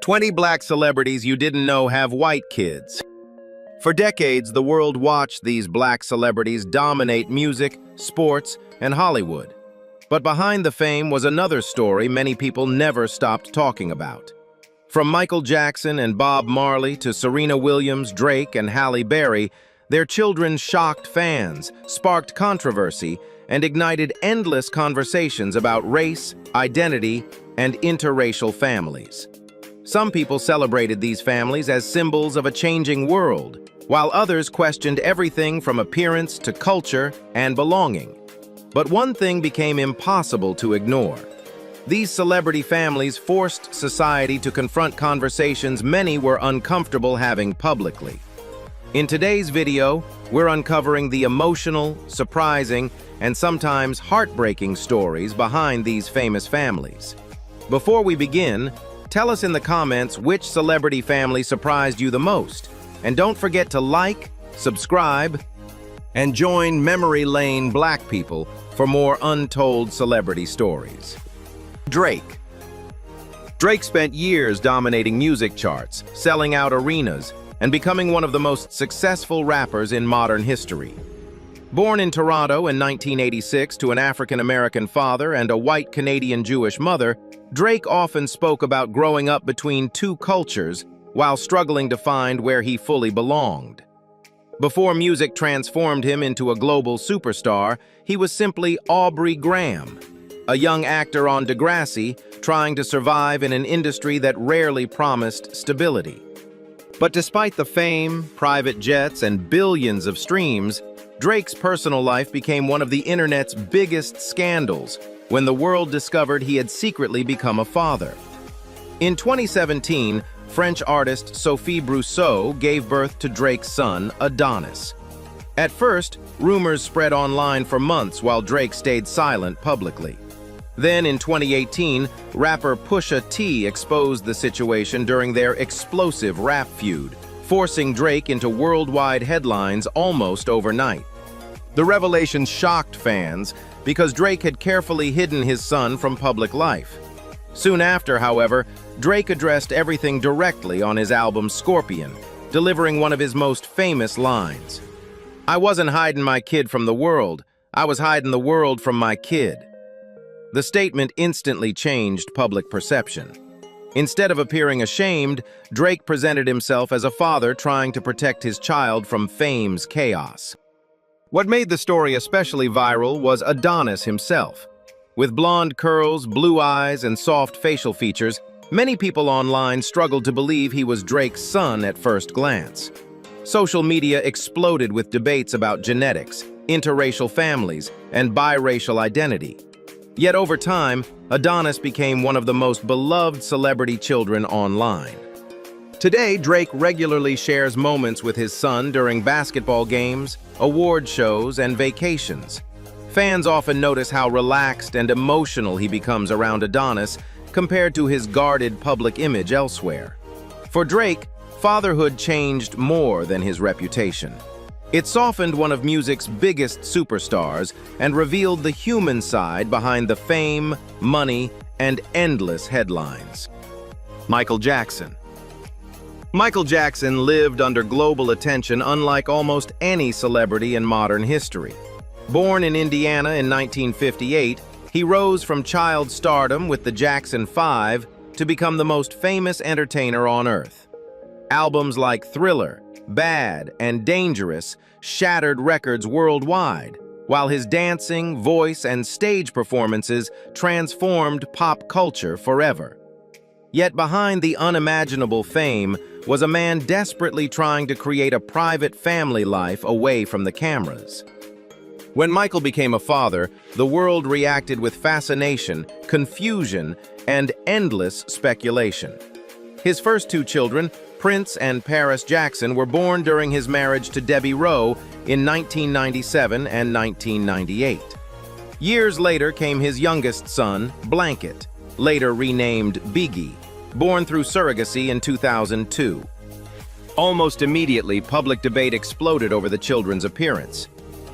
20 black celebrities you didn't know have white kids. For decades, the world watched these black celebrities dominate music, sports, and Hollywood. But behind the fame was another story many people never stopped talking about. From Michael Jackson and Bob Marley to Serena Williams, Drake, and Halle Berry, their children shocked fans, sparked controversy, and ignited endless conversations about race, identity, and interracial families. Some people celebrated these families as symbols of a changing world, while others questioned everything from appearance to culture and belonging. But one thing became impossible to ignore. These celebrity families forced society to confront conversations many were uncomfortable having publicly. In today's video, we're uncovering the emotional, surprising, and sometimes heartbreaking stories behind these famous families. Before we begin, tell us in the comments which celebrity family surprised you the most. And don't forget to like, subscribe, and join Memory Lane Black People for more untold celebrity stories. Drake. Drake spent years dominating music charts, selling out arenas, and becoming one of the most successful rappers in modern history. Born in Toronto in 1986 to an African-American father and a white Canadian Jewish mother, Drake often spoke about growing up between two cultures while struggling to find where he fully belonged. Before music transformed him into a global superstar, he was simply Aubrey Graham, a young actor on Degrassi trying to survive in an industry that rarely promised stability. But despite the fame, private jets, and billions of streams, Drake's personal life became one of the internet's biggest scandals when the world discovered he had secretly become a father. In 2017, French artist Sophie Brousseau gave birth to Drake's son, Adonis. At first, rumors spread online for months while Drake stayed silent publicly. Then in 2018, rapper Pusha T exposed the situation during their explosive rap feud, forcing Drake into worldwide headlines almost overnight. The revelation shocked fans because Drake had carefully hidden his son from public life. Soon after, however, Drake addressed everything directly on his album Scorpion, delivering one of his most famous lines. "I wasn't hiding my kid from the world, I was hiding the world from my kid." The statement instantly changed public perception. Instead of appearing ashamed, Drake presented himself as a father trying to protect his child from fame's chaos. What made the story especially viral was Adonis himself. With blonde curls, blue eyes, and soft facial features, many people online struggled to believe he was Drake's son at first glance. Social media exploded with debates about genetics, interracial families, and biracial identity. Yet over time, Adonis became one of the most beloved celebrity children online. Today, Drake regularly shares moments with his son during basketball games, award shows, and vacations. Fans often notice how relaxed and emotional he becomes around Adonis compared to his guarded public image elsewhere. For Drake, fatherhood changed more than his reputation. It softened one of music's biggest superstars and revealed the human side behind the fame, money, and endless headlines. Michael Jackson. Michael Jackson lived under global attention unlike almost any celebrity in modern history. Born in Indiana in 1958, he rose from child stardom with the Jackson 5 to become the most famous entertainer on earth. Albums like Thriller, Bad, and Dangerous shattered records worldwide, while his dancing, voice, and stage performances transformed pop culture forever. Yet behind the unimaginable fame was a man desperately trying to create a private family life away from the cameras. When Michael became a father, the world reacted with fascination, confusion, and endless speculation. His first two children, Prince and Paris Jackson, were born during his marriage to Debbie Rowe in 1997 and 1998. Years later came his youngest son, Blanket, later renamed Biggie, born through surrogacy in 2002. Almost immediately, public debate exploded over the children's appearance.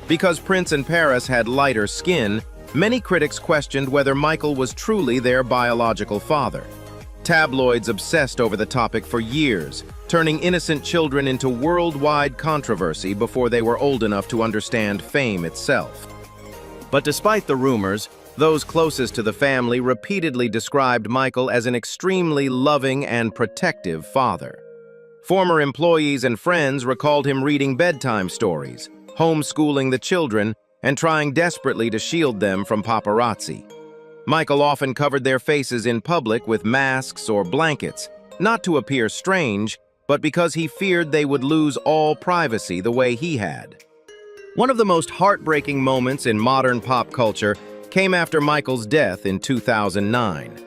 Because Prince and Paris had lighter skin, many critics questioned whether Michael was truly their biological father. Tabloids obsessed over the topic for years, turning innocent children into worldwide controversy before they were old enough to understand fame itself. But despite the rumors, those closest to the family repeatedly described Michael as an extremely loving and protective father. Former employees and friends recalled him reading bedtime stories, homeschooling the children, and trying desperately to shield them from paparazzi. Michael often covered their faces in public with masks or blankets, not to appear strange, but because he feared they would lose all privacy the way he had. One of the most heartbreaking moments in modern pop culture came after Michael's death in 2009.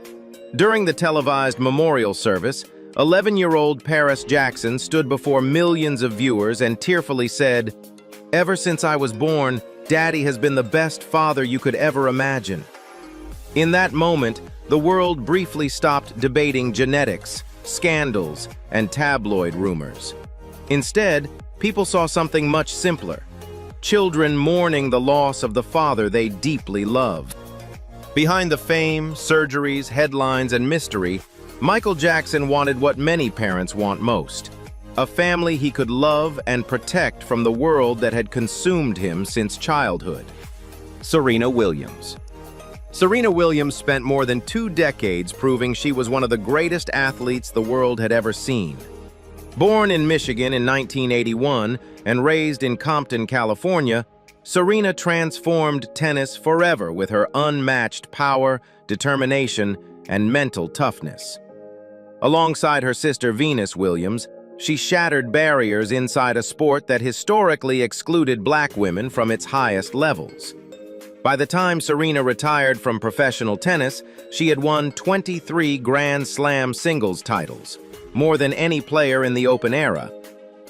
During the televised memorial service, 11-year-old Paris Jackson stood before millions of viewers and tearfully said, "Ever since I was born, Daddy has been the best father you could ever imagine." In that moment, the world briefly stopped debating genetics, scandals, and tabloid rumors. Instead, people saw something much simpler: children mourning the loss of the father they deeply loved. Behind the fame, surgeries, headlines, and mystery, Michael Jackson wanted what many parents want most: a family he could love and protect from the world that had consumed him since childhood. Serena Williams. Serena Williams spent more than 2 decades proving she was one of the greatest athletes the world had ever seen. Born in Michigan in 1981 and raised in Compton, California, Serena transformed tennis forever with her unmatched power, determination, and mental toughness. Alongside her sister Venus Williams, she shattered barriers inside a sport that historically excluded Black women from its highest levels. By the time Serena retired from professional tennis, she had won 23 Grand Slam singles titles, more than any player in the Open era.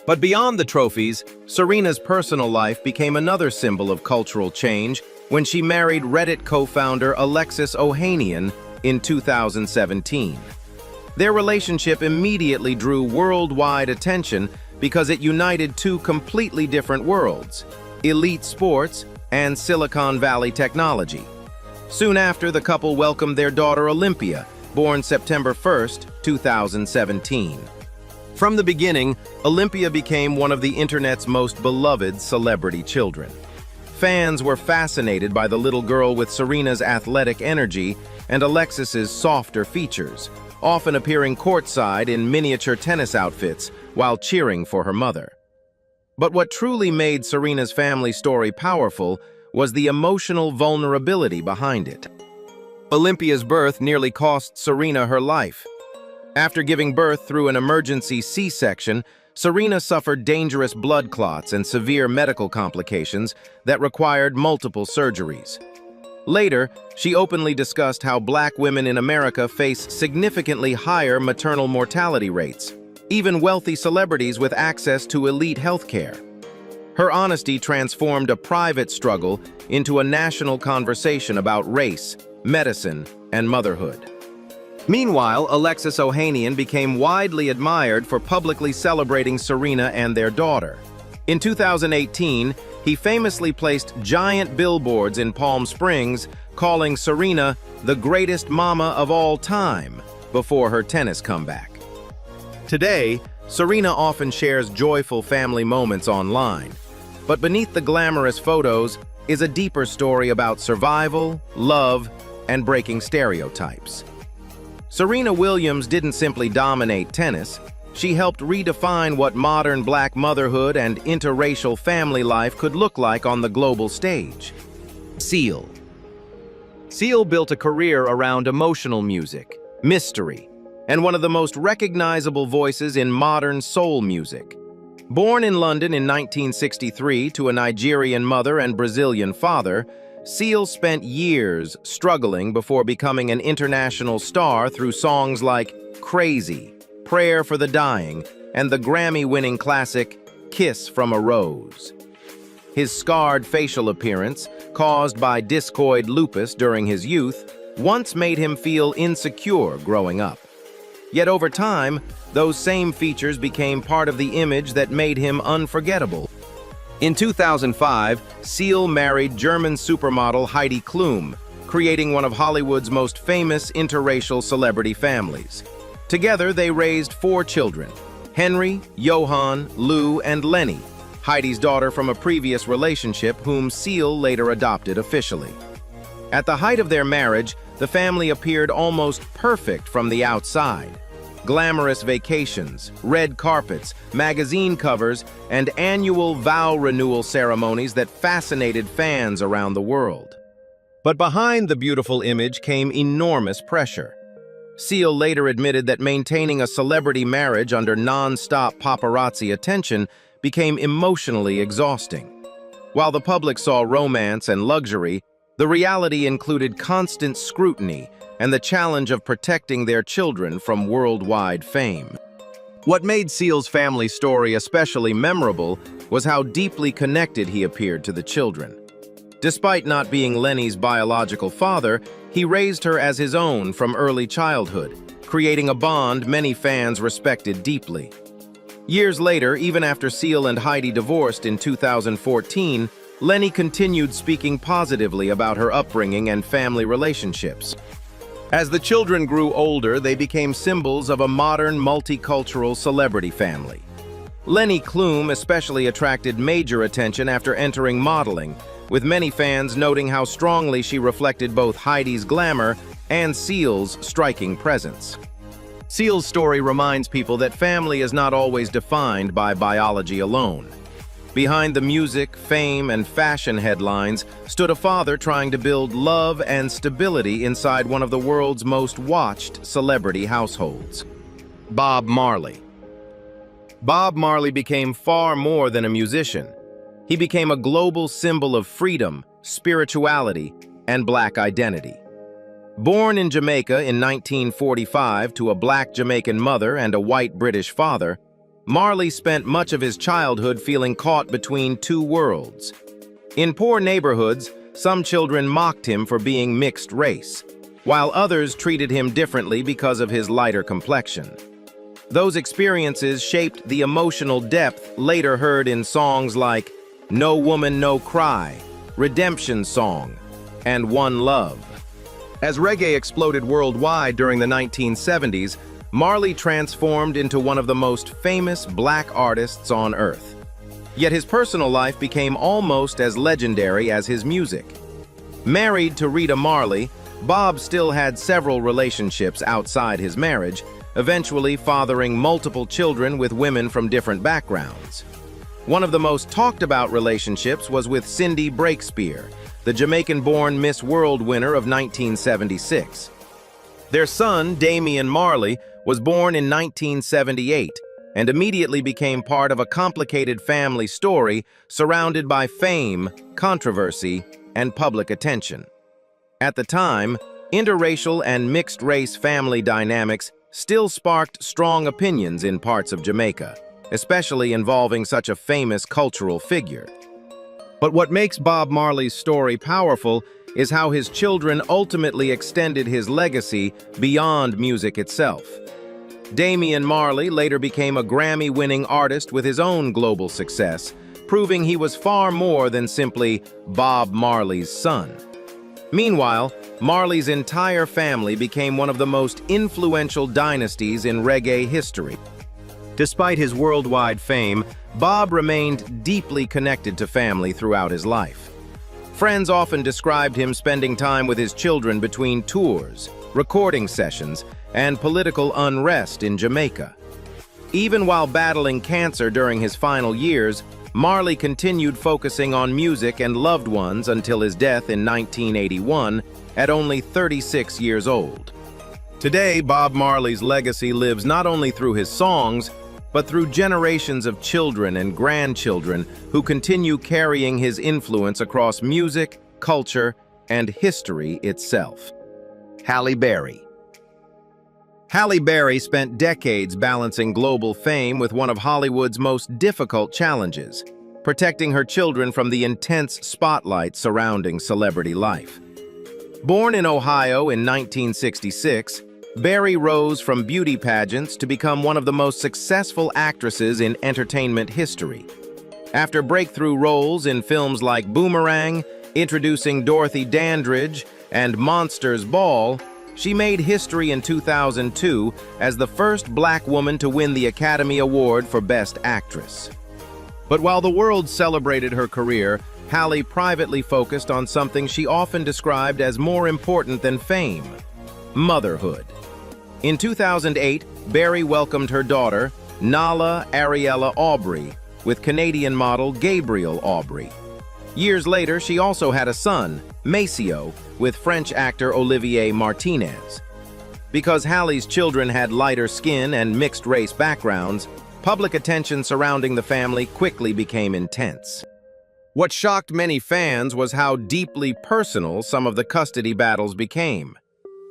But beyond the trophies, Serena's personal life became another symbol of cultural change when she married Reddit co-founder Alexis Ohanian in 2017. Their relationship immediately drew worldwide attention because it united 2 completely different worlds: elite sports and Silicon Valley technology. Soon after, the couple welcomed their daughter Olympia, born September 1st, 2017. From the beginning, Olympia became one of the internet's most beloved celebrity children. Fans were fascinated by the little girl with Serena's athletic energy and Alexis's softer features, often appearing courtside in miniature tennis outfits while cheering for her mother. But what truly made Serena's family story powerful was the emotional vulnerability behind it. Olympia's birth nearly cost Serena her life. After giving birth through an emergency C-section, Serena suffered dangerous blood clots and severe medical complications that required multiple surgeries. Later, she openly discussed how Black women in America face significantly higher maternal mortality rates, even wealthy celebrities with access to elite healthcare. Her honesty transformed a private struggle into a national conversation about race, medicine, and motherhood. Meanwhile, Alexis Ohanian became widely admired for publicly celebrating Serena and their daughter. In 2018, he famously placed giant billboards in Palm Springs, calling Serena the greatest mama of all time before her tennis comeback. Today, Serena often shares joyful family moments online, but beneath the glamorous photos is a deeper story about survival, love, and breaking stereotypes. Serena Williams didn't simply dominate tennis, she helped redefine what modern Black motherhood and interracial family life could look like on the global stage. Seal built a career around emotional music, mystery, and one of the most recognizable voices in modern soul music. Born in London in 1963 to a Nigerian mother and Brazilian father, Seal spent years struggling before becoming an international star through songs like Crazy, Prayer for the Dying, and the Grammy-winning classic Kiss from a Rose. His scarred facial appearance, caused by discoid lupus during his youth, once made him feel insecure growing up. Yet over time, those same features became part of the image that made him unforgettable. In 2005, Seal married German supermodel Heidi Klum, creating one of Hollywood's most famous interracial celebrity families. Together, they raised 4 children: Henry, Johann, Lou, and Lenny, Heidi's daughter from a previous relationship whom Seal later adopted officially. At the height of their marriage, the family appeared almost perfect from the outside. Glamorous vacations, red carpets, magazine covers, and annual vow renewal ceremonies that fascinated fans around the world. But behind the beautiful image came enormous pressure. Seal later admitted that maintaining a celebrity marriage under non-stop paparazzi attention became emotionally exhausting. While the public saw romance and luxury, the reality included constant scrutiny and the challenge of protecting their children from worldwide fame. What made Seal's family story especially memorable was how deeply connected he appeared to the children. Despite not being Lenny's biological father, he raised her as his own from early childhood, creating a bond many fans respected deeply. Years later, even after Seal and Heidi divorced in 2014, Lenny continued speaking positively about her upbringing and family relationships. As the children grew older, they became symbols of a modern, multicultural celebrity family. Lenny Kravitz especially attracted major attention after entering modeling, with many fans noting how strongly she reflected both Heidi's glamour and Seal's striking presence. Seal's story reminds people that family is not always defined by biology alone. Behind the music, fame, and fashion headlines stood a father trying to build love and stability inside one of the world's most watched celebrity households. Bob Marley. Bob Marley became far more than a musician. He became a global symbol of freedom, spirituality, and Black identity. Born in Jamaica in 1945 to a Black Jamaican mother and a white British father, Marley spent much of his childhood feeling caught between 2 worlds. In poor neighborhoods, some children mocked him for being mixed race, while others treated him differently because of his lighter complexion. Those experiences shaped the emotional depth later heard in songs like No Woman, No Cry, Redemption Song, and One Love. As reggae exploded worldwide during the 1970s, Marley transformed into one of the most famous Black artists on earth. Yet his personal life became almost as legendary as his music. Married to Rita Marley, Bob still had several relationships outside his marriage, eventually fathering multiple children with women from different backgrounds. One of the most talked about relationships was with Cindy Breakspear, the Jamaican-born Miss World winner of 1976. Their son, Damian Marley, was born in 1978 and immediately became part of a complicated family story surrounded by fame, controversy, and public attention. At the time, interracial and mixed-race family dynamics still sparked strong opinions in parts of Jamaica, especially involving such a famous cultural figure. But what makes Bob Marley's story powerful is how his children ultimately extended his legacy beyond music itself. Damian Marley later became a Grammy-winning artist with his own global success, proving he was far more than simply Bob Marley's son. Meanwhile, Marley's entire family became one of the most influential dynasties in reggae history. Despite his worldwide fame, Bob remained deeply connected to family throughout his life. Friends often described him spending time with his children between tours, recording sessions, and political unrest in Jamaica. Even while battling cancer during his final years, Marley continued focusing on music and loved ones until his death in 1981 at only 36 years old. Today, Bob Marley's legacy lives not only through his songs, but through generations of children and grandchildren who continue carrying his influence across music, culture, and history itself. Halle Berry. Halle Berry spent decades balancing global fame with one of Hollywood's most difficult challenges, protecting her children from the intense spotlight surrounding celebrity life. Born in Ohio in 1966, Berry rose from beauty pageants to become one of the most successful actresses in entertainment history. After breakthrough roles in films like Boomerang, Introducing Dorothy Dandridge, and Monsters Ball, She made history in 2002 as the first black woman to win the Academy Award for Best Actress. But while the world celebrated her career, Halle privately focused on something she often described as more important than fame: motherhood. In 2008, Berry welcomed her daughter, Nala Ariella Aubrey, with Canadian model Gabriel Aubrey. Years later, she also had a son, Maceo, with French actor Olivier Martinez. Because Halle's children had lighter skin and mixed-race backgrounds, public attention surrounding the family quickly became intense. What shocked many fans was how deeply personal some of the custody battles became.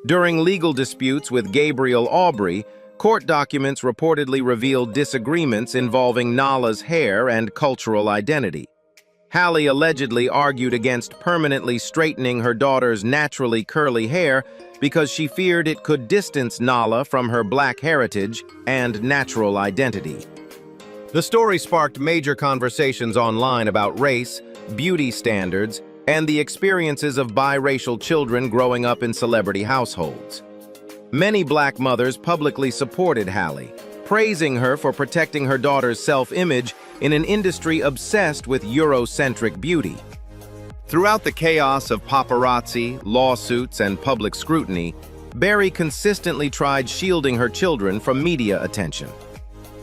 During legal disputes with Gabriel Aubrey, court documents reportedly revealed disagreements involving Nala's hair and cultural identity. Halle allegedly argued against permanently straightening her daughter's naturally curly hair because she feared it could distance Nala from her black heritage and natural identity. The story sparked major conversations online about race, beauty standards, and the experiences of biracial children growing up in celebrity households. Many black mothers publicly supported Halle, praising her for protecting her daughter's self-image in an industry obsessed with Eurocentric beauty. Throughout the chaos of paparazzi, lawsuits, and public scrutiny, Berry consistently tried shielding her children from media attention.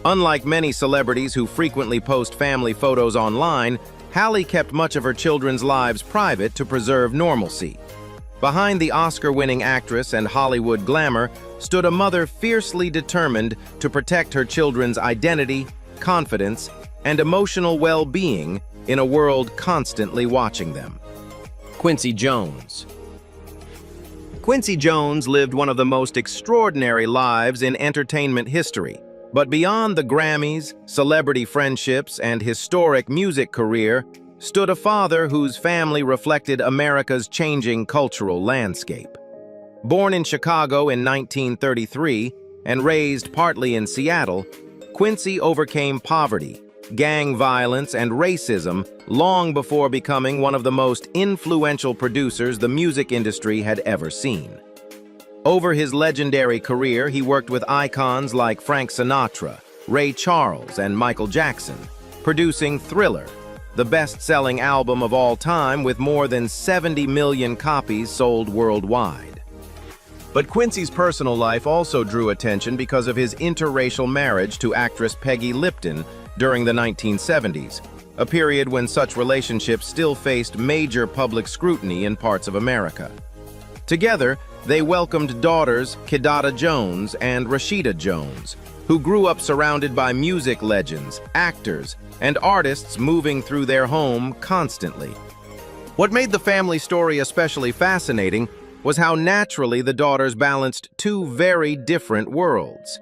Unlike many celebrities who frequently post family photos online, Halle kept much of her children's lives private to preserve normalcy. Behind the Oscar-winning actress and Hollywood glamour stood a mother fiercely determined to protect her children's identity, confidence, and emotional well-being in a world constantly watching them. Quincy Jones. Quincy Jones lived one of the most extraordinary lives in entertainment history. But beyond the Grammys, celebrity friendships, and historic music career stood a father whose family reflected America's changing cultural landscape. Born in Chicago in 1933 and raised partly in Seattle, Quincy overcame poverty, gang violence, and racism long before becoming one of the most influential producers the music industry had ever seen. Over his legendary career, he worked with icons like Frank Sinatra, Ray Charles, and Michael Jackson, producing Thriller, the best-selling album of all time with more than 70 million copies sold worldwide. But Quincy's personal life also drew attention because of his interracial marriage to actress Peggy Lipton during the 1970s, a period when such relationships still faced major public scrutiny in parts of America. Together, they welcomed daughters Kidada Jones and Rashida Jones, who grew up surrounded by music legends, actors, and artists moving through their home constantly. What made the family story especially fascinating was how naturally the daughters balanced two very different worlds.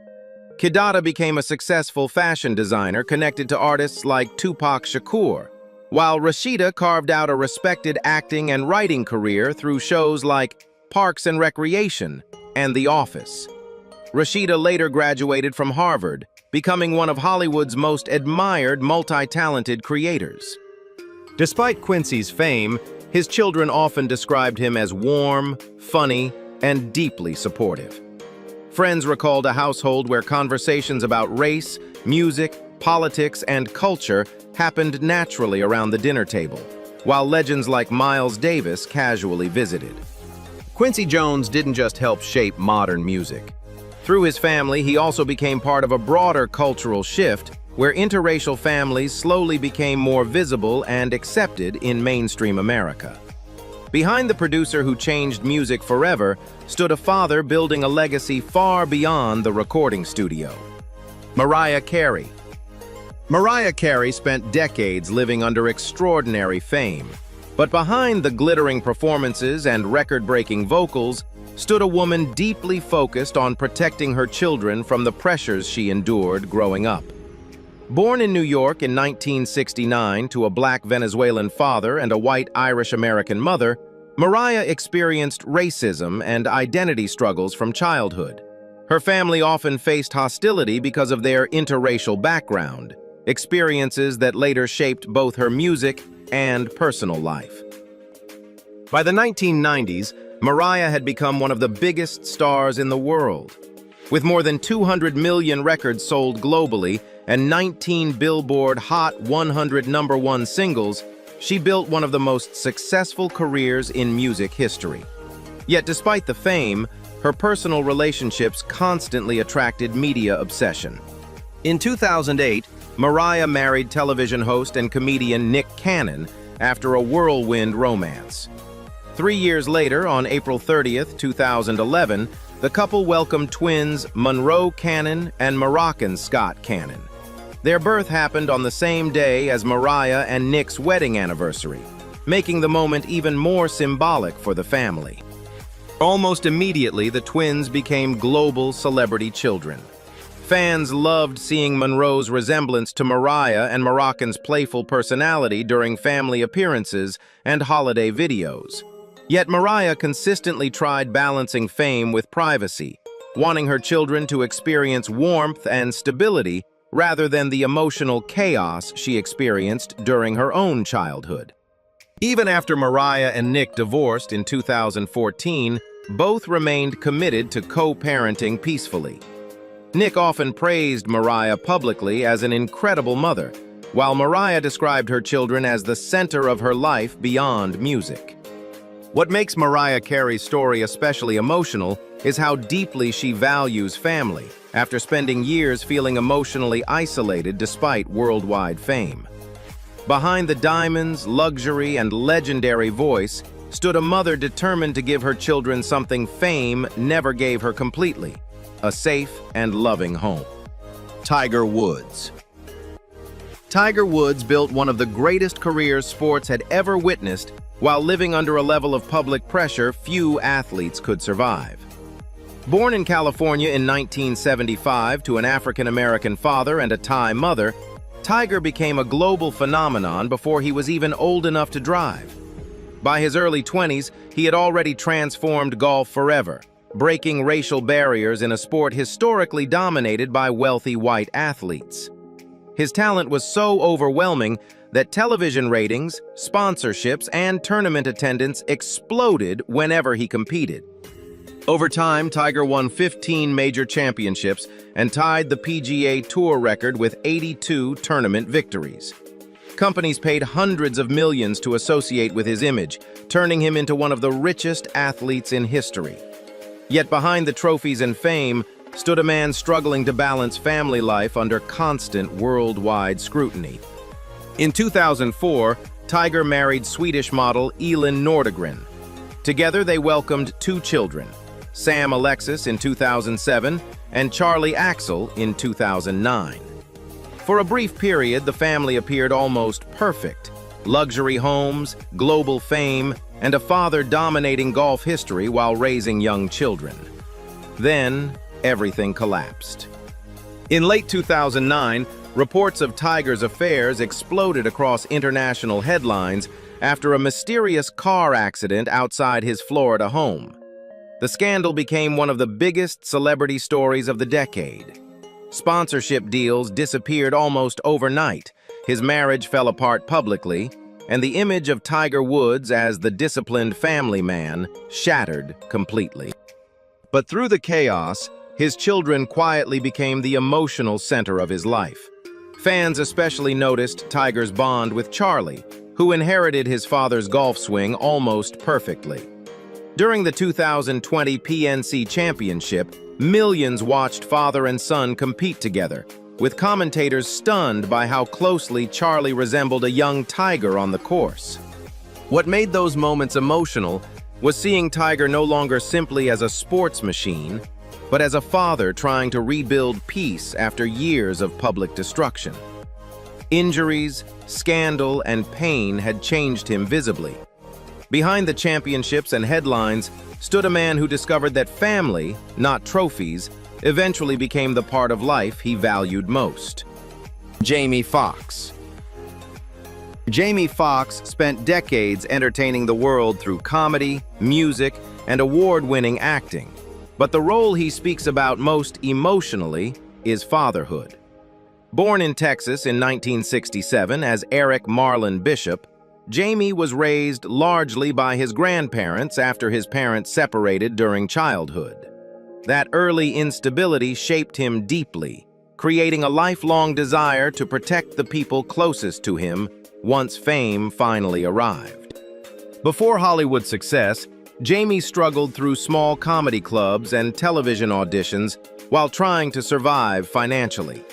Kidada became a successful fashion designer connected to artists like Tupac Shakur, while Rashida carved out a respected acting and writing career through shows like Parks and Recreation and The Office. Rashida later graduated from Harvard, becoming one of Hollywood's most admired multi-talented creators. Despite Quincy's fame, his children often described him as warm, funny, and deeply supportive. Friends recalled a household where conversations about race, music, politics, and culture happened naturally around the dinner table, while legends like Miles Davis casually visited. Quincy Jones didn't just help shape modern music. Through his family, he also became part of a broader cultural shift where interracial families slowly became more visible and accepted in mainstream America. Behind the producer who changed music forever stood a father building a legacy far beyond the recording studio. Mariah Carey. Mariah Carey spent decades living under extraordinary fame. But behind the glittering performances and record-breaking vocals stood a woman deeply focused on protecting her children from the pressures she endured growing up. Born in New York in 1969 to a black Venezuelan father and a white Irish-American mother, Mariah experienced racism and identity struggles from childhood. Her family often faced hostility because of their interracial background, experiences that later shaped both her music and personal life. By the 1990s, Mariah had become one of the biggest stars in the world. With more than 200 million records sold globally and 19 Billboard Hot 100 #1 singles, she built one of the most successful careers in music history. Yet despite the fame, her personal relationships constantly attracted media obsession. In 2008, Mariah married television host and comedian Nick Cannon after a whirlwind romance. 3 years later, on April 30th, 2011, the couple welcomed twins Monroe Cannon and Moroccan Scott Cannon. Their birth happened on the same day as Mariah and Nick's wedding anniversary, making the moment even more symbolic for the family. Almost immediately, the twins became global celebrity children. Fans loved seeing Monroe's resemblance to Mariah and Moroccan's playful personality during family appearances and holiday videos. Yet Mariah consistently tried balancing fame with privacy, wanting her children to experience warmth and stability rather than the emotional chaos she experienced during her own childhood. Even after Mariah and Nick divorced in 2014, both remained committed to co-parenting peacefully. Nick often praised Mariah publicly as an incredible mother, while Mariah described her children as the center of her life beyond music. What makes Mariah Carey's story especially emotional is how deeply she values family, after spending years feeling emotionally isolated despite worldwide fame. Behind the diamonds, luxury, and legendary voice stood a mother determined to give her children something fame never gave her completely: a safe and loving home. Tiger Woods. Tiger Woods built one of the greatest careers sports had ever witnessed while living under a level of public pressure few athletes could survive. Born in California in 1975 to an African-American father and a Thai mother, Tiger became a global phenomenon before he was even old enough to drive. By his early 20s, he had already transformed golf forever, breaking racial barriers in a sport historically dominated by wealthy white athletes. His talent was so overwhelming that television ratings, sponsorships, and tournament attendance exploded whenever he competed. Over time, Tiger won 15 major championships and tied the PGA Tour record with 82 tournament victories. Companies paid hundreds of millions to associate with his image, turning him into one of the richest athletes in history. Yet behind the trophies and fame stood a man struggling to balance family life under constant worldwide scrutiny. In 2004, Tiger married Swedish model Elin Nordegren. Together, they welcomed 2 children, Sam Alexis in 2007 and Charlie Axel in 2009. For a brief period, the family appeared almost perfect: luxury homes, global fame, and a father dominating golf history while raising young children. Then, everything collapsed. In late 2009, reports of Tiger's affairs exploded across international headlines after a mysterious car accident outside his Florida home. The scandal became one of the biggest celebrity stories of the decade. Sponsorship deals disappeared almost overnight, his marriage fell apart publicly, and the image of Tiger Woods as the disciplined family man shattered completely. But through the chaos, his children quietly became the emotional center of his life. Fans especially noticed Tiger's bond with Charlie, who inherited his father's golf swing almost perfectly. During the 2020 PNC Championship, millions watched father and son compete together, with commentators stunned by how closely Charlie resembled a young Tiger on the course. What made those moments emotional was seeing Tiger no longer simply as a sports machine, but as a father trying to rebuild peace after years of public destruction. Injuries, scandal, and pain had changed him visibly. Behind the championships and headlines stood a man who discovered that family, not trophies, eventually became the part of life he valued most. Jamie Foxx. Jamie Foxx spent decades entertaining the world through comedy, music, and award-winning acting. But the role he speaks about most emotionally is fatherhood. Born in Texas in 1967 as Eric Marlon Bishop, Jamie was raised largely by his grandparents after his parents separated during childhood. That early instability shaped him deeply, creating a lifelong desire to protect the people closest to him once fame finally arrived. Before Hollywood success, Jamie struggled through small comedy clubs and television auditions while trying to survive financially.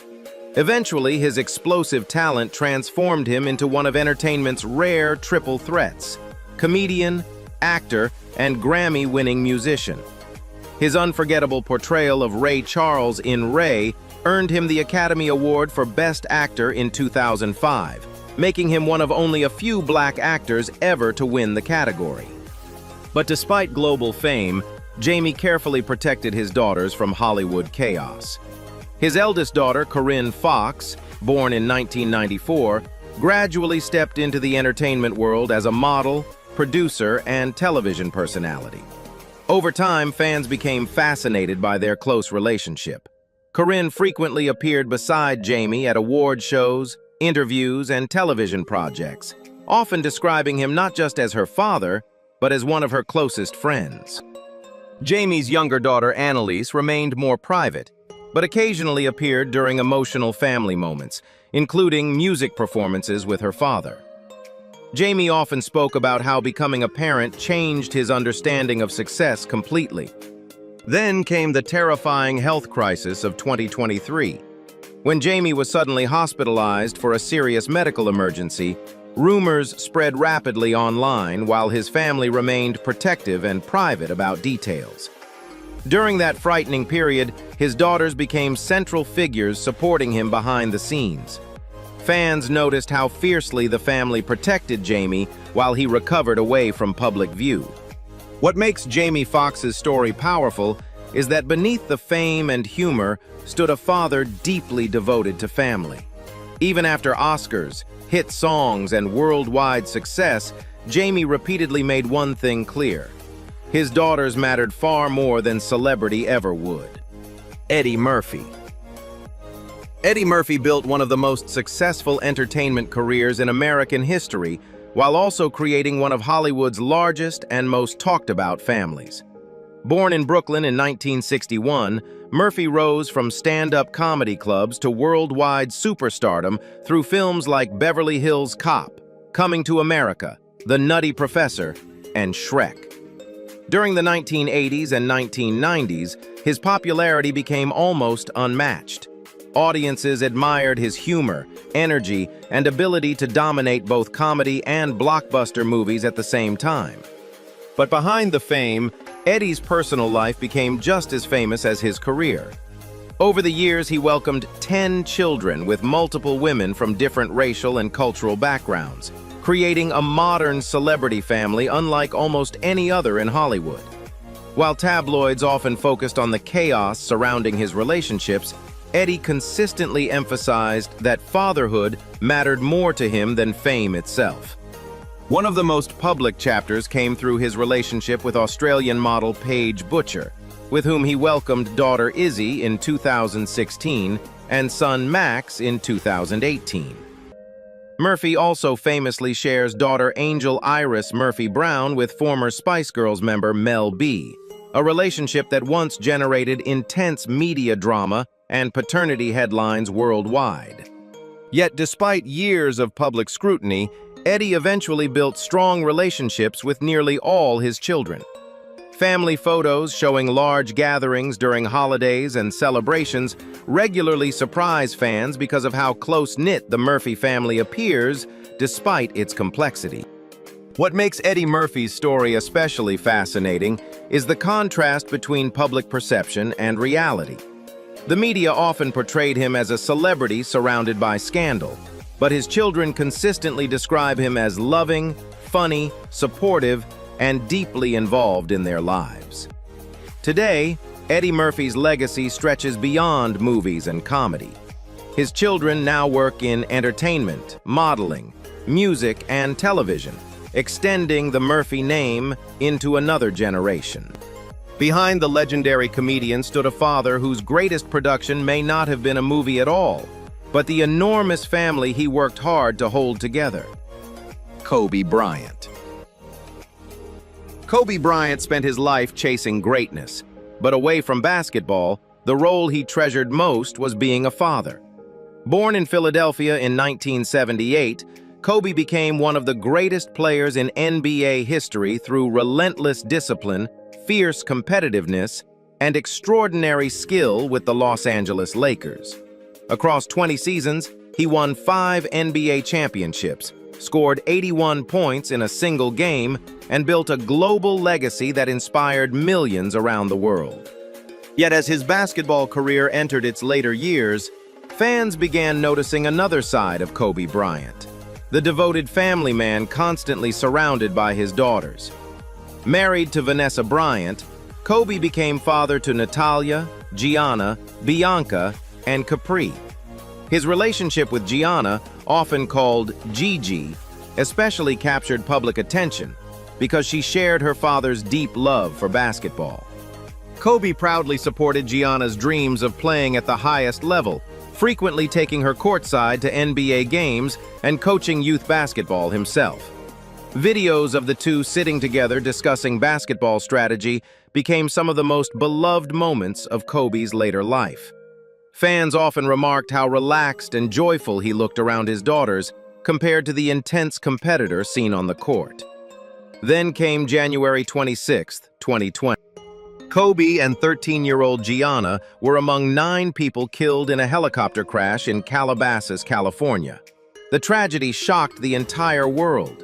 Eventually, his explosive talent transformed him into one of entertainment's rare triple threats: comedian, actor, and Grammy-winning musician. His unforgettable portrayal of Ray Charles in Ray earned him the Academy Award for Best Actor in 2005, making him one of only a few black actors ever to win the category. But despite global fame, Jamie carefully protected his daughters from Hollywood chaos. His eldest daughter, Corinne Foxx, born in 1994, gradually stepped into the entertainment world as a model, producer, and television personality. Over time, fans became fascinated by their close relationship. Corinne frequently appeared beside Jamie at award shows, interviews, and television projects, often describing him not just as her father, but as one of her closest friends. Jamie's younger daughter, Annalise, remained more private, but occasionally appeared during emotional family moments, including music performances with her father. Jamie often spoke about how becoming a parent changed his understanding of success completely. Then came the terrifying health crisis of 2023. When Jamie was suddenly hospitalized for a serious medical emergency, rumors spread rapidly online while his family remained protective and private about details. During that frightening period, his daughters became central figures supporting him behind the scenes. Fans noticed how fiercely the family protected Jamie while he recovered away from public view. What makes Jamie Foxx's story powerful is that beneath the fame and humor stood a father deeply devoted to family. Even after Oscars, hit songs, and worldwide success, Jamie repeatedly made one thing clear: his daughters mattered far more than celebrity ever would. Eddie Murphy. Eddie Murphy built one of the most successful entertainment careers in American history, while also creating one of Hollywood's largest and most talked-about families. Born in Brooklyn in 1961, Murphy rose from stand-up comedy clubs to worldwide superstardom through films like Beverly Hills Cop, Coming to America, The Nutty Professor, and Shrek. During the 1980s and 1990s, his popularity became almost unmatched. Audiences admired his humor, energy, and ability to dominate both comedy and blockbuster movies at the same time. But behind the fame, Eddie's personal life became just as famous as his career. Over the years, he welcomed 10 children with multiple women from different racial and cultural backgrounds, creating a modern celebrity family unlike almost any other in Hollywood. While tabloids often focused on the chaos surrounding his relationships, Eddie consistently emphasized that fatherhood mattered more to him than fame itself. One of the most public chapters came through his relationship with Australian model Paige Butcher, with whom he welcomed daughter Izzy in 2016 and son Max in 2018. Murphy also famously shares daughter Angel Iris Murphy Brown with former Spice Girls member Mel B, a relationship that once generated intense media drama and paternity headlines worldwide. Yet despite years of public scrutiny, Eddie eventually built strong relationships with nearly all his children. Family photos showing large gatherings during holidays and celebrations regularly surprise fans because of how close-knit the Murphy family appears, despite its complexity. What makes Eddie Murphy's story especially fascinating is the contrast between public perception and reality. The media often portrayed him as a celebrity surrounded by scandal, but his children consistently describe him as loving, funny, supportive, and deeply involved in their lives. Today, Eddie Murphy's legacy stretches beyond movies and comedy. His children now work in entertainment, modeling, music, and television, extending the Murphy name into another generation. Behind the legendary comedian stood a father whose greatest production may not have been a movie at all, but the enormous family he worked hard to hold together. Kobe Bryant. Kobe Bryant spent his life chasing greatness, but away from basketball, the role he treasured most was being a father. Born in Philadelphia in 1978, Kobe became one of the greatest players in NBA history through relentless discipline, fierce competitiveness, and extraordinary skill with the Los Angeles Lakers. Across 20 seasons, he won 5 NBA championships, scored 81 points in a single game, and built a global legacy that inspired millions around the world. Yet as his basketball career entered its later years, fans began noticing another side of Kobe Bryant, the devoted family man constantly surrounded by his daughters. Married to Vanessa Bryant, Kobe became father to Natalia, Gianna, Bianca, and Capri. His relationship with Gianna, often called Gigi, especially captured public attention because she shared her father's deep love for basketball. Kobe proudly supported Gianna's dreams of playing at the highest level, frequently taking her courtside to NBA games and coaching youth basketball himself. Videos of the two sitting together discussing basketball strategy became some of the most beloved moments of Kobe's later life. Fans often remarked how relaxed and joyful he looked around his daughters compared to the intense competitor seen on the court. Then came January 26, 2020. Kobe and 13-year-old Gianna were among 9 people killed in a helicopter crash in Calabasas, California. The tragedy shocked the entire world.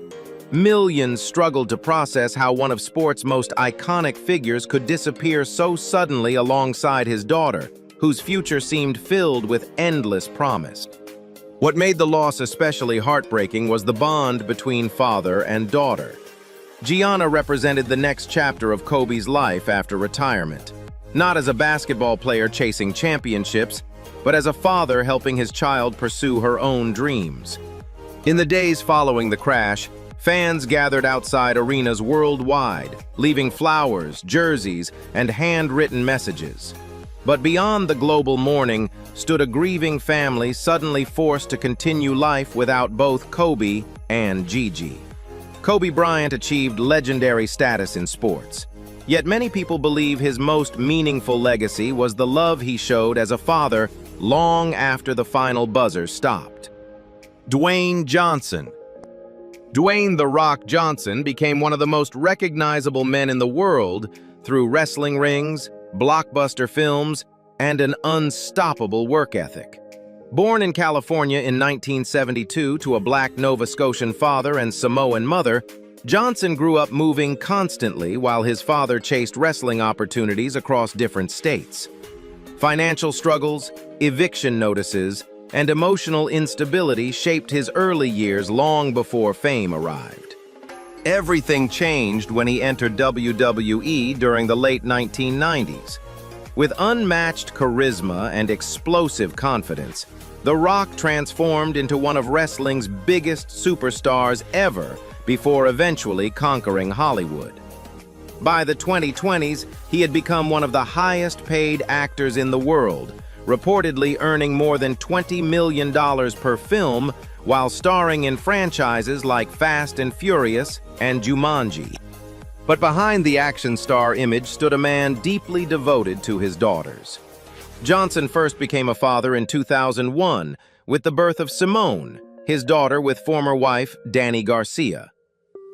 Millions struggled to process how one of sport's most iconic figures could disappear so suddenly alongside his daughter, whose future seemed filled with endless promise. What made the loss especially heartbreaking was the bond between father and daughter. Gianna represented the next chapter of Kobe's life after retirement, not as a basketball player chasing championships, but as a father helping his child pursue her own dreams. In the days following the crash, fans gathered outside arenas worldwide, leaving flowers, jerseys, and handwritten messages. But beyond the global mourning stood a grieving family suddenly forced to continue life without both Kobe and Gigi. Kobe Bryant achieved legendary status in sports. Yet many people believe his most meaningful legacy was the love he showed as a father long after the final buzzer stopped. Dwayne Johnson. Dwayne "The Rock" Johnson became one of the most recognizable men in the world through wrestling rings, blockbuster films, and an unstoppable work ethic. Born in California in 1972 to a black Nova Scotian father and Samoan mother, Johnson grew up moving constantly while his father chased wrestling opportunities across different states. Financial struggles, eviction notices, and emotional instability shaped his early years long before fame arrived. Everything changed when he entered WWE during the late 1990s. With unmatched charisma and explosive confidence, The Rock transformed into one of wrestling's biggest superstars ever before eventually conquering Hollywood. By the 2020s, he had become one of the highest-paid actors in the world, reportedly earning more than $20 million per film while starring in franchises like Fast and Furious and Jumanji. But behind the action star image stood a man deeply devoted to his daughters. Johnson first became a father in 2001 with the birth of Simone, his daughter with former wife Dani Garcia.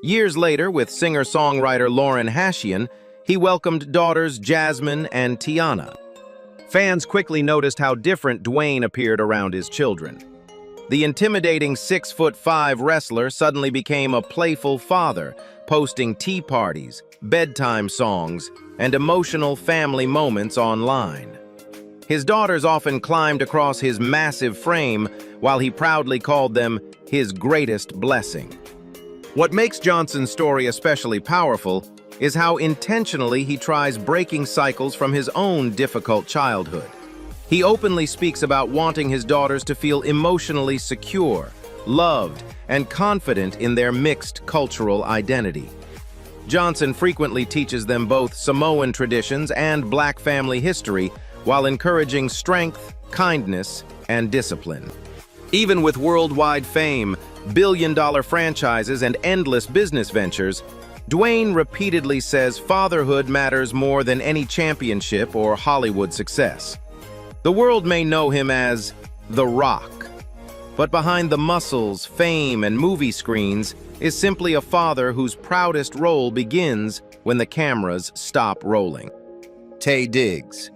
Years later, with singer-songwriter Lauren Hashian, he welcomed daughters Jasmine and Tiana. Fans quickly noticed how different Dwayne appeared around his children. The intimidating 6'5" wrestler suddenly became a playful father, posting tea parties, bedtime songs, and emotional family moments online. His daughters often climbed across his massive frame while he proudly called them his greatest blessing. What makes Johnson's story especially powerful is how intentionally he tries breaking cycles from his own difficult childhood. He openly speaks about wanting his daughters to feel emotionally secure, loved, and confident in their mixed cultural identity. Johnson frequently teaches them both Samoan traditions and Black family history while encouraging strength, kindness, and discipline. Even with worldwide fame, billion-dollar franchises, and endless business ventures, Dwayne repeatedly says fatherhood matters more than any championship or Hollywood success. The world may know him as The Rock, but behind the muscles, fame, and movie screens is simply a father whose proudest role begins when the cameras stop rolling. Taye Diggs.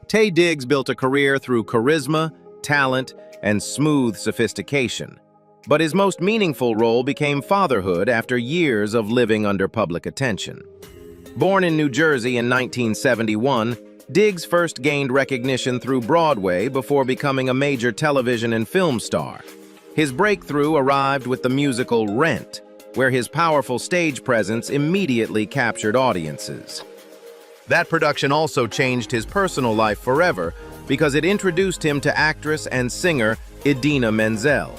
Taye Diggs built a career through charisma, talent, and smooth sophistication. But his most meaningful role became fatherhood after years of living under public attention. Born in New Jersey in 1971, Diggs first gained recognition through Broadway before becoming a major television and film star. His breakthrough arrived with the musical Rent, where his powerful stage presence immediately captured audiences. That production also changed his personal life forever because it introduced him to actress and singer Idina Menzel.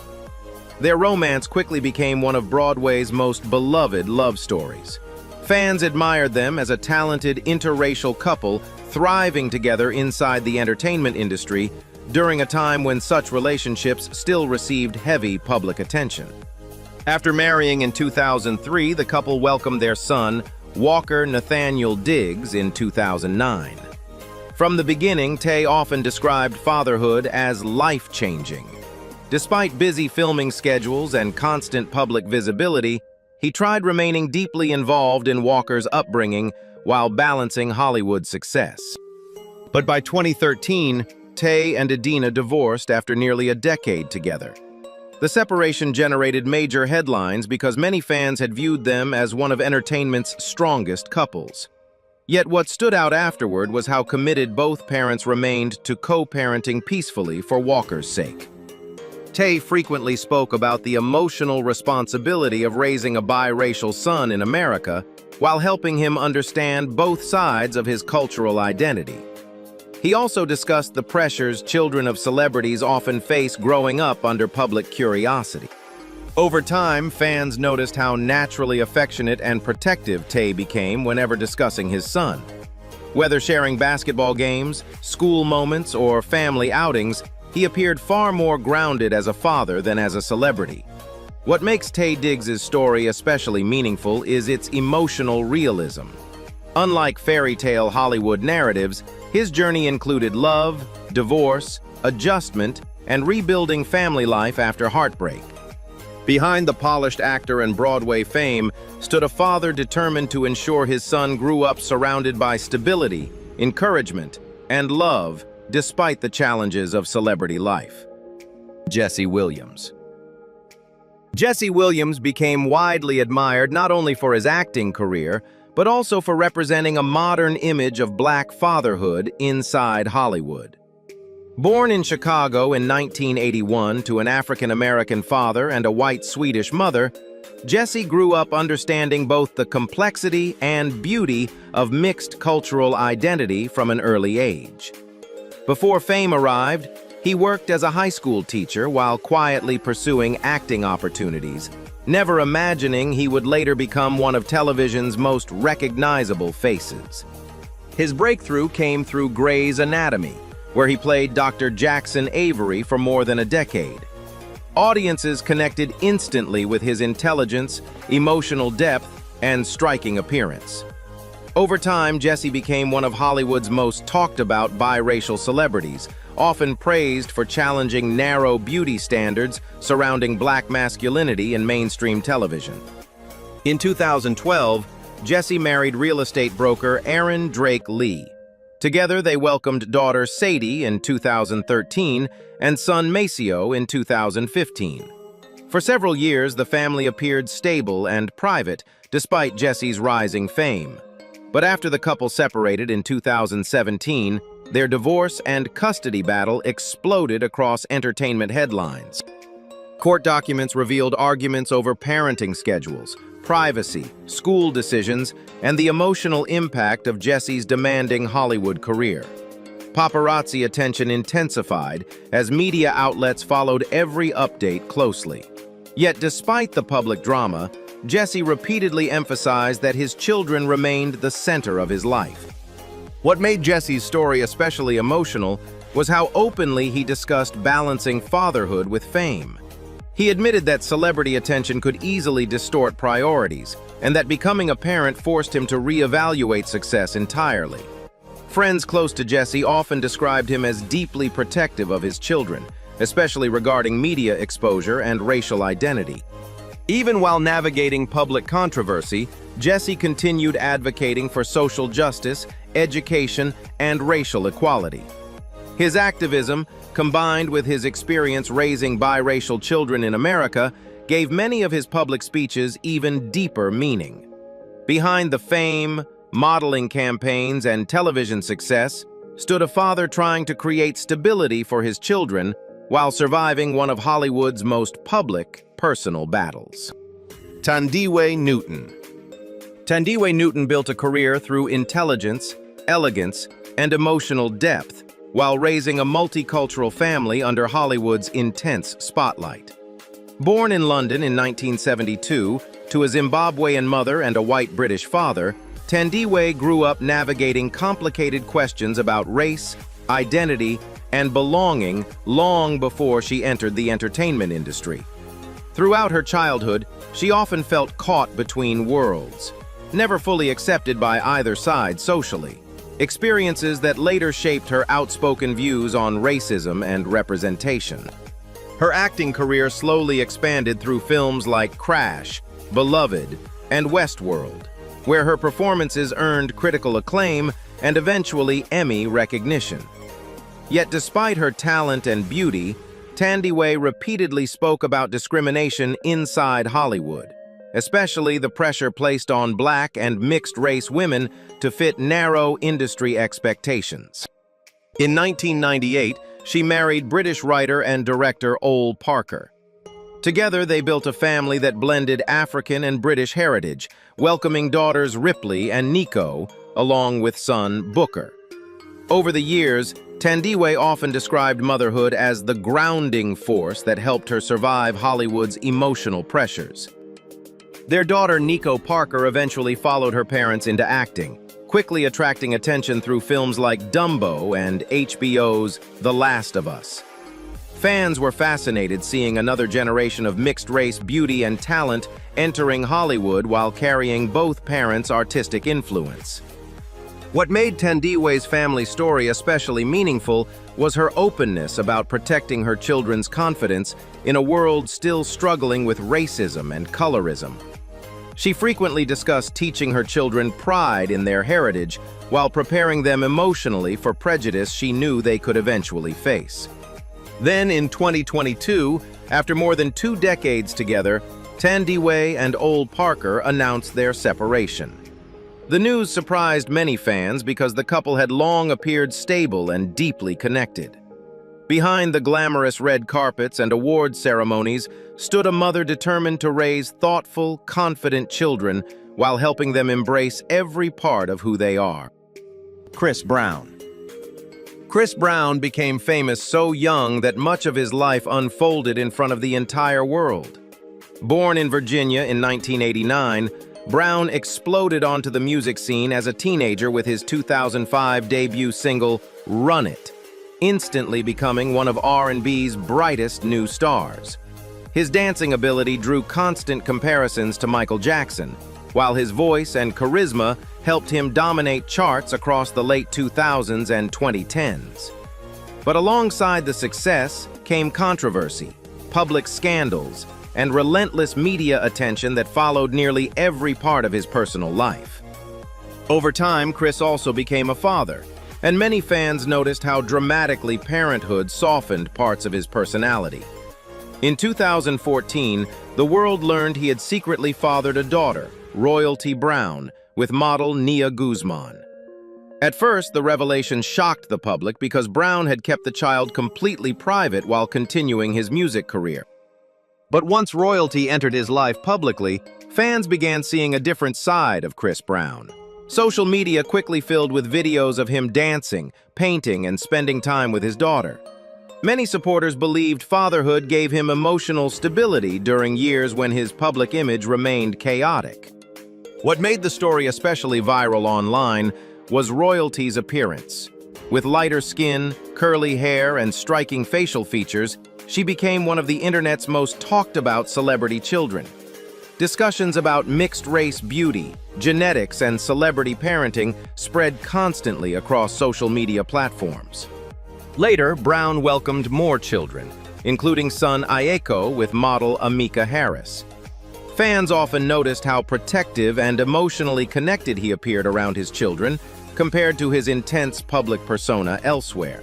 Their romance quickly became one of Broadway's most beloved love stories. Fans admired them as a talented interracial couple thriving together inside the entertainment industry during a time when such relationships still received heavy public attention. After marrying in 2003, the couple welcomed their son, Walker Nathaniel Diggs, in 2009. From the beginning, Taye often described fatherhood as life-changing. Despite busy filming schedules and constant public visibility, he tried remaining deeply involved in Walker's upbringing while balancing Hollywood success. But by 2013, Taye and Idina divorced after nearly a decade together. The separation generated major headlines because many fans had viewed them as one of entertainment's strongest couples. Yet what stood out afterward was how committed both parents remained to co-parenting peacefully for Walker's sake. Taye frequently spoke about the emotional responsibility of raising a biracial son in America while helping him understand both sides of his cultural identity. He also discussed the pressures children of celebrities often face growing up under public curiosity. Over time, fans noticed how naturally affectionate and protective Taye became whenever discussing his son. Whether sharing basketball games, school moments, or family outings, he appeared far more grounded as a father than as a celebrity. What makes Taye Diggs' story especially meaningful is its emotional realism. Unlike fairy tale Hollywood narratives, his journey included love, divorce, adjustment, and rebuilding family life after heartbreak. Behind the polished actor and Broadway fame stood a father determined to ensure his son grew up surrounded by stability, encouragement, and love, despite the challenges of celebrity life. Jesse Williams. Jesse Williams became widely admired not only for his acting career, but also for representing a modern image of Black fatherhood inside Hollywood. Born in Chicago in 1981 to an African-American father and a white Swedish mother, Jesse grew up understanding both the complexity and beauty of mixed cultural identity from an early age. Before fame arrived, he worked as a high school teacher while quietly pursuing acting opportunities, never imagining he would later become one of television's most recognizable faces. His breakthrough came through Grey's Anatomy, where he played Dr. Jackson Avery for more than a decade. Audiences connected instantly with his intelligence, emotional depth, and striking appearance. Over time, Jesse became one of Hollywood's most talked-about biracial celebrities, often praised for challenging narrow beauty standards surrounding Black masculinity in mainstream television. In 2012, Jesse married real estate broker Aaron Drake Lee. Together, they welcomed daughter Sadie in 2013 and son Maceo in 2015. For several years, the family appeared stable and private, despite Jesse's rising fame. But after the couple separated in 2017, their divorce and custody battle exploded across entertainment headlines. Court documents revealed arguments over parenting schedules, privacy, school decisions, and the emotional impact of Jesse's demanding Hollywood career. Paparazzi attention intensified as media outlets followed every update closely. Yet despite the public drama, Jesse repeatedly emphasized that his children remained the center of his life. What made Jesse's story especially emotional was how openly he discussed balancing fatherhood with fame. He admitted that celebrity attention could easily distort priorities, and that becoming a parent forced him to reevaluate success entirely. Friends close to Jesse often described him as deeply protective of his children, especially regarding media exposure and racial identity. Even while navigating public controversy, Jesse continued advocating for social justice, education, and racial equality. His activism, combined with his experience raising biracial children in America, gave many of his public speeches even deeper meaning. Behind the fame, modeling campaigns, and television success stood a father trying to create stability for his children while surviving one of Hollywood's most public personal battles. Thandiwe Newton. Thandiwe Newton built a career through intelligence, elegance, and emotional depth while raising a multicultural family under Hollywood's intense spotlight. Born in London in 1972 to a Zimbabwean mother and a white British father, Thandiwe grew up navigating complicated questions about race, identity, and belonging long before she entered the entertainment industry. Throughout her childhood, she often felt caught between worlds, never fully accepted by either side socially, experiences that later shaped her outspoken views on racism and representation. Her acting career slowly expanded through films like Crash, Beloved, and Westworld, where her performances earned critical acclaim and eventually Emmy recognition. Yet despite her talent and beauty, Thandiwe repeatedly spoke about discrimination inside Hollywood, especially the pressure placed on Black and mixed-race women to fit narrow industry expectations. In 1998, she married British writer and director Ole Parker. Together, they built a family that blended African and British heritage, welcoming daughters Ripley and Nico, along with son Booker. Over the years, Thandiwe often described motherhood as the grounding force that helped her survive Hollywood's emotional pressures. Their daughter Nico Parker eventually followed her parents into acting, quickly attracting attention through films like Dumbo and HBO's The Last of Us. Fans were fascinated seeing another generation of mixed-race beauty and talent entering Hollywood while carrying both parents' artistic influence. What made Thandiwe's family story especially meaningful was her openness about protecting her children's confidence in a world still struggling with racism and colorism. She frequently discussed teaching her children pride in their heritage while preparing them emotionally for prejudice she knew they could eventually face. Then in 2022, after more than 2 decades together, Thandiwe and Ole Parker announced their separation. The news surprised many fans because the couple had long appeared stable and deeply connected. Behind the glamorous red carpets and award ceremonies stood a mother determined to raise thoughtful, confident children while helping them embrace every part of who they are. Chris Brown. Chris Brown became famous so young that much of his life unfolded in front of the entire world. Born in Virginia in 1989, Brown exploded onto the music scene as a teenager with his 2005 debut single, Run It, instantly becoming one of R&B's brightest new stars. His dancing ability drew constant comparisons to Michael Jackson, while his voice and charisma helped him dominate charts across the late 2000s and 2010s. But alongside the success came controversy, public scandals, and relentless media attention that followed nearly every part of his personal life. Over time, Chris also became a father, and many fans noticed how dramatically parenthood softened parts of his personality. In 2014, the world learned he had secretly fathered a daughter, Royalty Brown, with model Nia Guzman. At first, the revelation shocked the public because Brown had kept the child completely private while continuing his music career. But once Royalty entered his life publicly, fans began seeing a different side of Chris Brown. Social media quickly filled with videos of him dancing, painting, and spending time with his daughter. Many supporters believed fatherhood gave him emotional stability during years when his public image remained chaotic. What made the story especially viral online was Royalty's appearance. With lighter skin, curly hair, and striking facial features, she became one of the internet's most talked-about celebrity children. Discussions about mixed-race beauty, genetics, and celebrity parenting spread constantly across social media platforms. Later, Brown welcomed more children, including son Ayeko with model Amika Harris. Fans often noticed how protective and emotionally connected he appeared around his children compared to his intense public persona elsewhere.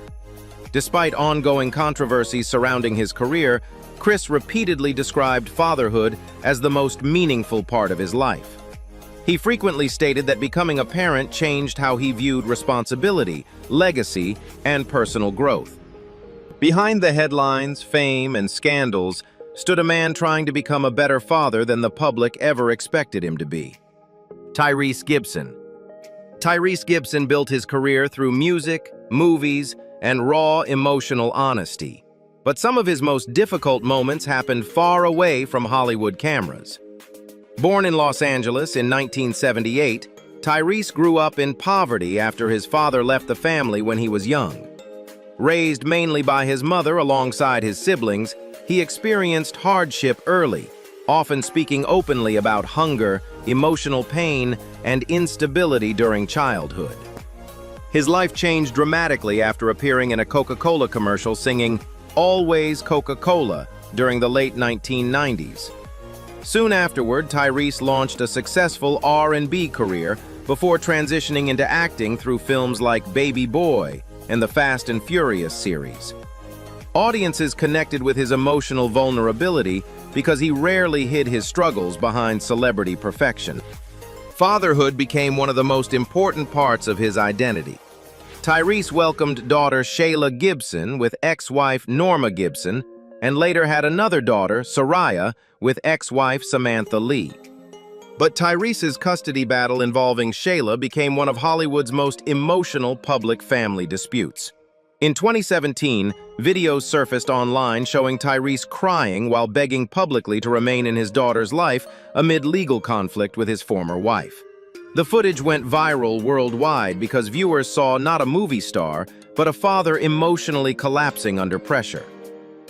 Despite ongoing controversies surrounding his career, Chris repeatedly described fatherhood as the most meaningful part of his life. He frequently stated that becoming a parent changed how he viewed responsibility, legacy, and personal growth. Behind the headlines, fame, and scandals stood a man trying to become a better father than the public ever expected him to be. Tyrese Gibson. Tyrese Gibson built his career through music, movies, and raw emotional honesty. But some of his most difficult moments happened far away from Hollywood cameras. Born in Los Angeles in 1978, Tyrese grew up in poverty after his father left the family when he was young. Raised mainly by his mother alongside his siblings, he experienced hardship early, often speaking openly about hunger, emotional pain, and instability during childhood. His life changed dramatically after appearing in a Coca-Cola commercial singing "Always Coca-Cola" during the late 1990s. Soon afterward, Tyrese launched a successful R&B career before transitioning into acting through films like Baby Boy and the Fast and Furious series. Audiences connected with his emotional vulnerability because he rarely hid his struggles behind celebrity perfection. Fatherhood became one of the most important parts of his identity. Tyrese welcomed daughter Shayla Gibson with ex-wife Norma Gibson, and later had another daughter, Soraya, with ex-wife Samantha Lee. But Tyrese's custody battle involving Shayla became one of Hollywood's most emotional public family disputes. In 2017, videos surfaced online showing Tyrese crying while begging publicly to remain in his daughter's life amid legal conflict with his former wife. The footage went viral worldwide because viewers saw not a movie star, but a father emotionally collapsing under pressure.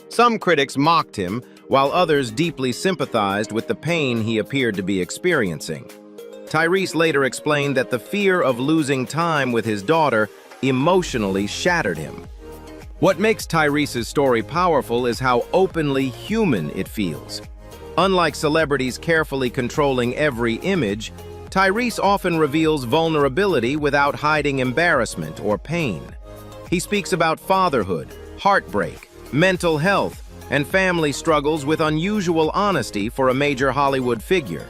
Some critics mocked him, while others deeply sympathized with the pain he appeared to be experiencing. Tyrese later explained that the fear of losing time with his daughter emotionally shattered him. What makes Tyrese's story powerful is how openly human it feels. Unlike celebrities carefully controlling every image, Tyrese often reveals vulnerability without hiding embarrassment or pain. He speaks about fatherhood, heartbreak, mental health, and family struggles with unusual honesty for a major Hollywood figure.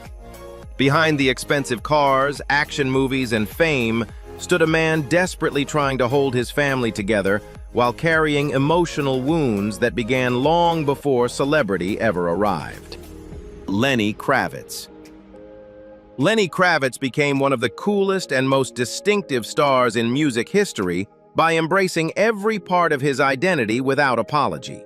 Behind the expensive cars, action movies, and fame stood a man desperately trying to hold his family together while carrying emotional wounds that began long before celebrity ever arrived. Lenny Kravitz. Lenny Kravitz became one of the coolest and most distinctive stars in music history by embracing every part of his identity without apology.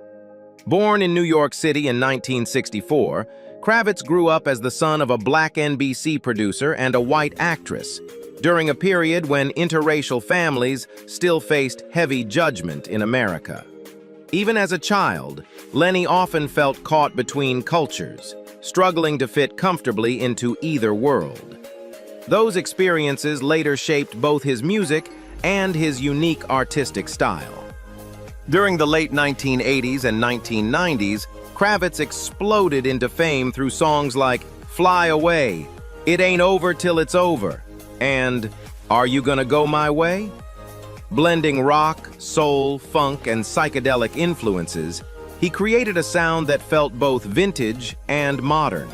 Born in New York City in 1964, Kravitz grew up as the son of a black NBC producer and a white actress, during a period when interracial families still faced heavy judgment in America. Even as a child, Lenny often felt caught between cultures, struggling to fit comfortably into either world. Those experiences later shaped both his music and his unique artistic style. During the late 1980s and 1990s, Kravitz exploded into fame through songs like "Fly Away," "It Ain't Over Till It's Over," and "Are You Gonna Go My Way?" Blending rock, soul, funk, and psychedelic influences, he created a sound that felt both vintage and modern.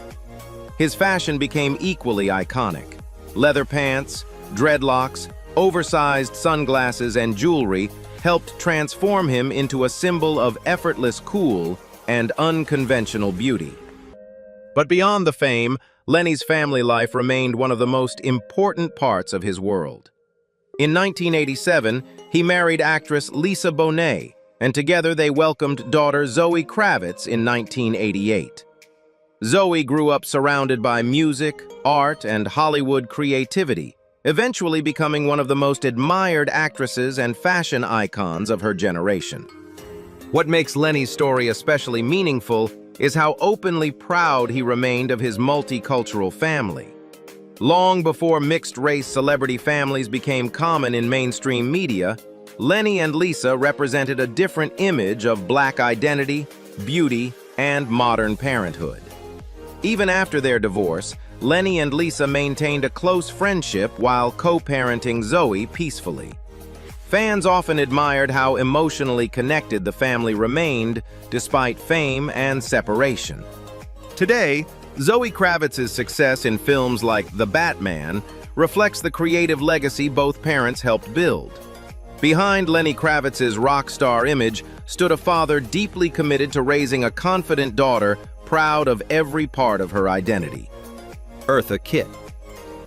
His fashion became equally iconic. Leather pants, dreadlocks, oversized sunglasses, and jewelry helped transform him into a symbol of effortless cool and unconventional beauty. But beyond the fame, Lenny's family life remained one of the most important parts of his world. In 1987, he married actress Lisa Bonet, and together they welcomed daughter Zoe Kravitz in 1988. Zoe grew up surrounded by music, art, and Hollywood creativity, eventually becoming one of the most admired actresses and fashion icons of her generation. What makes Lenny's story especially meaningful is how openly proud he remained of his multicultural family. Long before mixed-race celebrity families became common in mainstream media, Lenny and Lisa represented a different image of Black identity, beauty, and modern parenthood. Even after their divorce, Lenny and Lisa maintained a close friendship while co-parenting Zoe peacefully. Fans often admired how emotionally connected the family remained despite fame and separation. Today, Zoe Kravitz's success in films like The Batman reflects the creative legacy both parents helped build. Behind Lenny Kravitz's rock star image stood a father deeply committed to raising a confident daughter proud of every part of her identity. Eartha Kitt.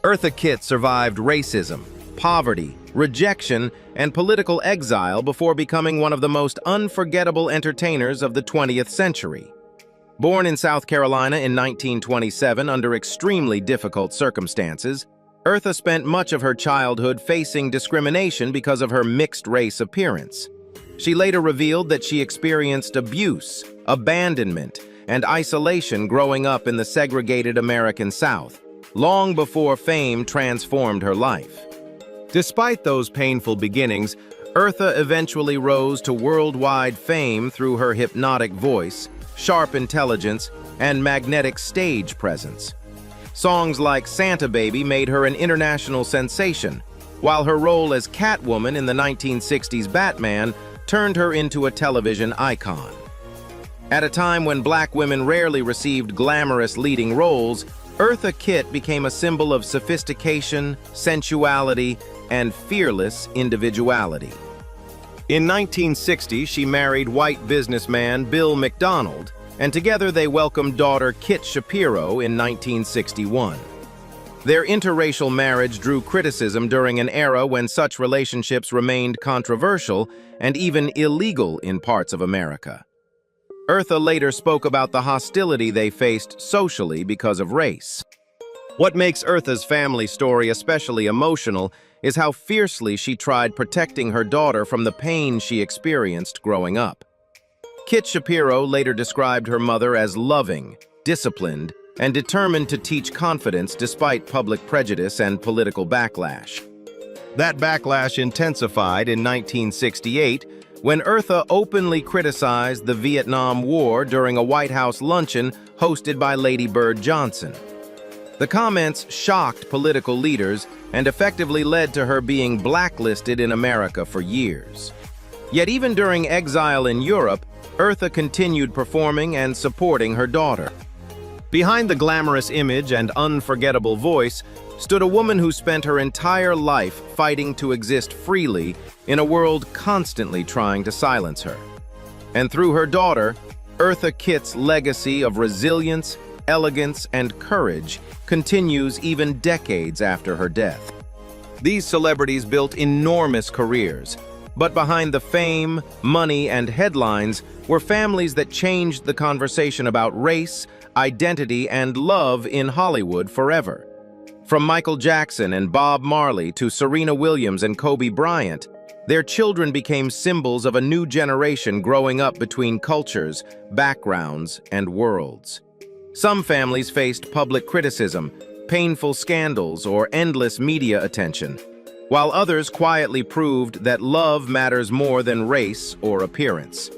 Eartha Kitt survived racism, poverty, rejection, and political exile before becoming one of the most unforgettable entertainers of the 20th century. Born in South Carolina in 1927 under extremely difficult circumstances, Eartha spent much of her childhood facing discrimination because of her mixed-race appearance. She later revealed that she experienced abuse, abandonment, and isolation growing up in the segregated American South, long before fame transformed her life. Despite those painful beginnings, Eartha eventually rose to worldwide fame through her hypnotic voice, sharp intelligence, and magnetic stage presence. Songs like Santa Baby made her an international sensation, while her role as Catwoman in the 1960s Batman turned her into a television icon. At a time when Black women rarely received glamorous leading roles, Eartha Kitt became a symbol of sophistication, sensuality, and fearless individuality. In 1960, she married white businessman Bill McDonald, and together they welcomed daughter Kit Shapiro in 1961. Their interracial marriage drew criticism during an era when such relationships remained controversial and even illegal in parts of America. Eartha later spoke about the hostility they faced socially because of race. What makes Eartha's family story especially emotional is how fiercely she tried protecting her daughter from the pain she experienced growing up. Kit Shapiro later described her mother as loving, disciplined, and determined to teach confidence despite public prejudice and political backlash. That backlash intensified in 1968 when Eartha openly criticized the Vietnam War during a White House luncheon hosted by Lady Bird Johnson. The comments shocked political leaders and effectively led to her being blacklisted in America for years. Yet even during exile in Europe, Eartha continued performing and supporting her daughter. Behind the glamorous image and unforgettable voice stood a woman who spent her entire life fighting to exist freely in a world constantly trying to silence her. And through her daughter, Eartha Kitt's legacy of resilience, elegance, and courage continues even decades after her death. These celebrities built enormous careers, but behind the fame, money, and headlines were families that changed the conversation about race, identity, and love in Hollywood forever. From Michael Jackson and Bob Marley to Serena Williams and Kobe Bryant, their children became symbols of a new generation growing up between cultures, backgrounds, and worlds. Some families faced public criticism, painful scandals, or endless media attention, while others quietly proved that love matters more than race or appearance.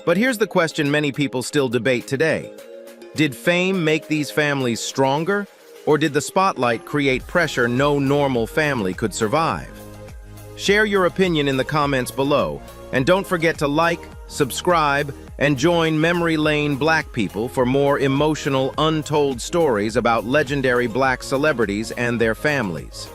But here's the question many people still debate today. Did fame make these families stronger, or did the spotlight create pressure no normal family could survive? Share your opinion in the comments below, and don't forget to like, subscribe, and join Memory Lane Black People for more emotional, untold stories about legendary Black celebrities and their families.